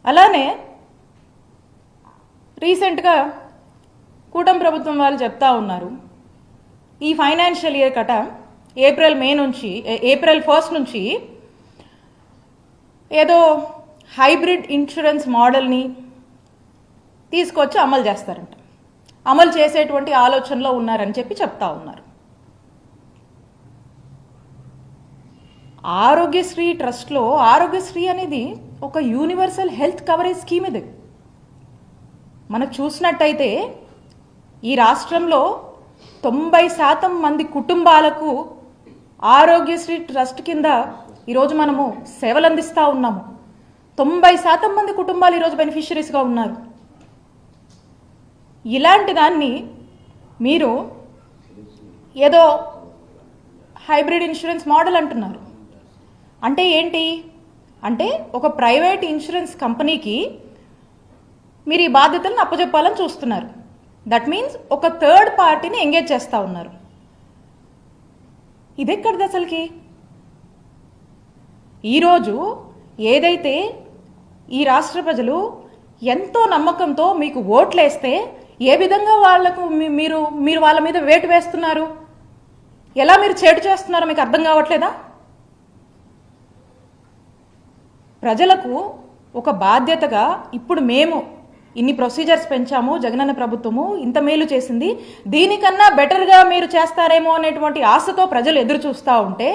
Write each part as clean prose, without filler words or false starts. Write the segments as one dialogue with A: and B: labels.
A: అలానే రీసెంట్గా కూటమి ప్రభుత్వం వాళ్ళు చెప్తా ఉన్నారు, ఈ ఫైనాన్షియల్ ఇయర్ కట ఏప్రిల్ 1 నుంచి ఏదో హైబ్రిడ్ ఇన్సూరెన్స్ మోడల్ని తీసుకొచ్చి అమలు చేస్తారంట. అమలు చేసేటువంటి ఆలోచనలో ఉన్నారని చెప్పి చెప్తా ఉన్నారు. ఆరోగ్యశ్రీ ట్రస్ట్లో ఆరోగ్యశ్రీ అనేది ఒక యూనివర్సల్ హెల్త్ కవరేజ్ స్కీమ్. ఇది మనకు చూసినట్టయితే ఈ రాష్ట్రంలో 90% మంది కుటుంబాలకు ఆరోగ్యశ్రీ ట్రస్ట్ కింద ఈరోజు మనము సేవలు అందిస్తూ ఉన్నాము. 90% మంది కుటుంబాలు ఈరోజు బెనిఫిషరీస్గా ఉన్నారు. ఇలాంటి దాన్ని మీరు ఏదో హైబ్రిడ్ ఇన్సూరెన్స్ మోడల్ అంటున్నారు. అంటే ఏంటి అంటే ఒక ప్రైవేట్ ఇన్సూరెన్స్ కంపెనీకి మీరు ఈ బాధ్యతలను అప్పచెప్పాలని చూస్తున్నారు. దట్ మీన్స్ ఒక థర్డ్ పార్టీని ఎంగేజ్ చేస్తూ ఉన్నారు. ఇదెక్కడిది అసలుకి? ఈరోజు ఏదైతే ఈ రాష్ట్ర ప్రజలు ఎంతో నమ్మకంతో మీకు ఓట్లేస్తే ఏ విధంగా వాళ్లకు మీరు వాళ్ళ మీద వేటు వేస్తున్నారు, ఎలా మీరు చేటు చేస్తున్నారో మీకు అర్థం కావట్లేదా? ప్రజలకు ఒక బాధ్యతగా ఇప్పుడు మేము ఇన్ని ప్రొసీజర్స్ పెంచాము, జగనన్న ప్రభుత్వము ఇంత మేలు చేసింది, దీనికన్నా బెటర్గా మీరు చేస్తారేమో అనేటువంటి ఆశతో ప్రజలు ఎదురు చూస్తూ ఉంటే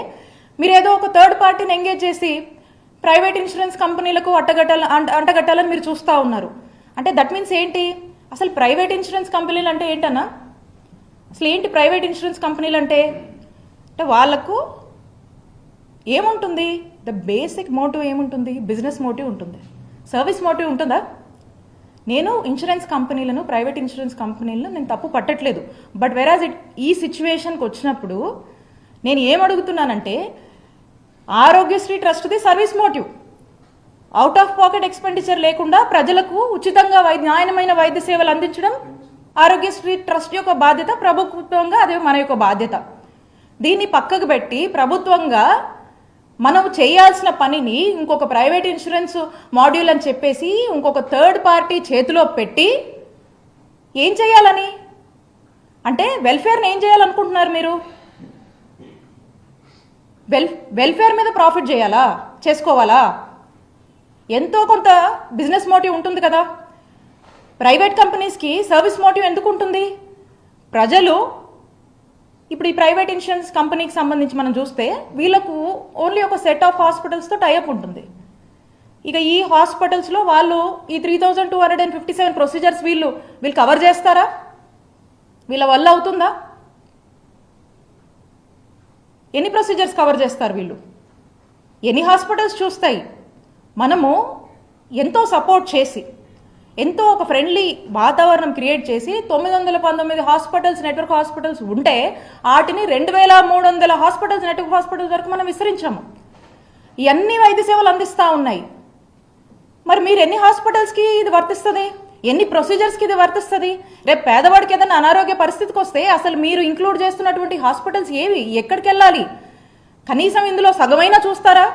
A: మీరు ఏదో ఒక థర్డ్ పార్టీని ఎంగేజ్ చేసి ప్రైవేట్ ఇన్సూరెన్స్ కంపెనీలకు అంటగట్టాలని మీరు చూస్తూ ఉన్నారు. అంటే దట్ మీన్స్ ఏంటి? అసలు ప్రైవేట్ ఇన్సూరెన్స్ కంపెనీలు అంటే ఏంటన్నా? అసలు ఏంటి ప్రైవేట్ ఇన్సూరెన్స్ కంపెనీలు అంటే? వాళ్లకు ఏముంటుంది? ద బేసిక్ మోటివ్ ఏముంటుంది? బిజినెస్ మోటివ్ ఉంటుంది, సర్వీస్ మోటివ్ ఉంటుందా? నేను ఇన్సూరెన్స్ కంపెనీలను, ప్రైవేట్ ఇన్సూరెన్స్ కంపెనీలను నేను తప్పు పట్టట్లేదు. బట్ వెరాజ్ ఈ సిచ్యువేషన్కి వచ్చినప్పుడు నేను ఏమడుగుతున్నానంటే, ఆరోగ్యశ్రీ ట్రస్ట్ది service motive, out of pocket expenditure లేకుండా ప్రజలకు ఉచితంగా నాణ్యమైన వైద్య సేవలు అందించడం ఆరోగ్యశ్రీ ట్రస్ట్ యొక్క బాధ్యత, ప్రభుత్వంగా అదే మన యొక్క బాధ్యత. దీన్ని పక్కకు పెట్టి ప్రభుత్వంగా మనం చేయాల్సిన పనిని ఇంకొక ప్రైవేట్ ఇన్సూరెన్స్ మాడ్యూల్ అని చెప్పేసి ఇంకొక థర్డ్ పార్టీ చేతిలో పెట్టి ఏం చేయాలని? అంటే వెల్ఫేర్ని ఏం చేయాలనుకుంటున్నారు మీరు? వెల్ఫేర్ మీద ప్రాఫిట్ చేసుకోవాలా? ఎంతో కొంత బిజినెస్ మోటివ్ ఉంటుంది కదా. ప్రైవేట్ కంపెనీస్కి సర్వీస్ మోటివ్ ఎందుకు ఉంటుంది? ప్రజలు ఇప్పుడు ఈ ప్రైవేట్ ఇన్సూరెన్స్ కంపెనీకి సంబంధించి మనం చూస్తే వీళ్ళకు ఓన్లీ ఒక సెట్ ఆఫ్ హాస్పిటల్స్తో టైఅప్ ఉంటుంది. ఇక ఈ హాస్పిటల్స్లో వాళ్ళు ఈ 3257 ప్రొసీజర్స్ వీళ్ళు కవర్ చేస్తారా? వీళ్ళ వల్ల అవుతుందా? ఎన్ని ప్రొసీజర్స్ కవర్ చేస్తారు వీళ్ళు? ఎన్ని హాస్పిటల్స్ చూస్తాయి? మనము ఎంతో సపోర్ట్ చేసి, ఎంతో ఒక ఫ్రెండ్లీ వాతావరణం క్రియేట్ చేసి 919 హాస్పిటల్స్, నెట్వర్క్ హాస్పిటల్స్ ఉంటే వాటిని 2300 హాస్పిటల్స్, నెట్వర్క్ హాస్పిటల్స్ వరకు మనం విస్తరించాము. ఇవన్నీ వైద్య సేవలు అందిస్తూ ఉన్నాయి. మరి మీరు ఎన్ని హాస్పిటల్స్కి ఇది వర్తిస్తుంది? ఎన్ని ప్రొసీజర్స్కి ఇది వర్తిస్తుంది? రేపు పేదవాడికి ఏదైనా అనారోగ్య పరిస్థితికి వస్తే అసలు మీరు ఇంక్లూడ్ చేస్తున్నటువంటి హాస్పిటల్స్ ఏవి, ఎక్కడికి వెళ్ళాలి? కనీసం ఇందులో సగమైనా చూస్తారా?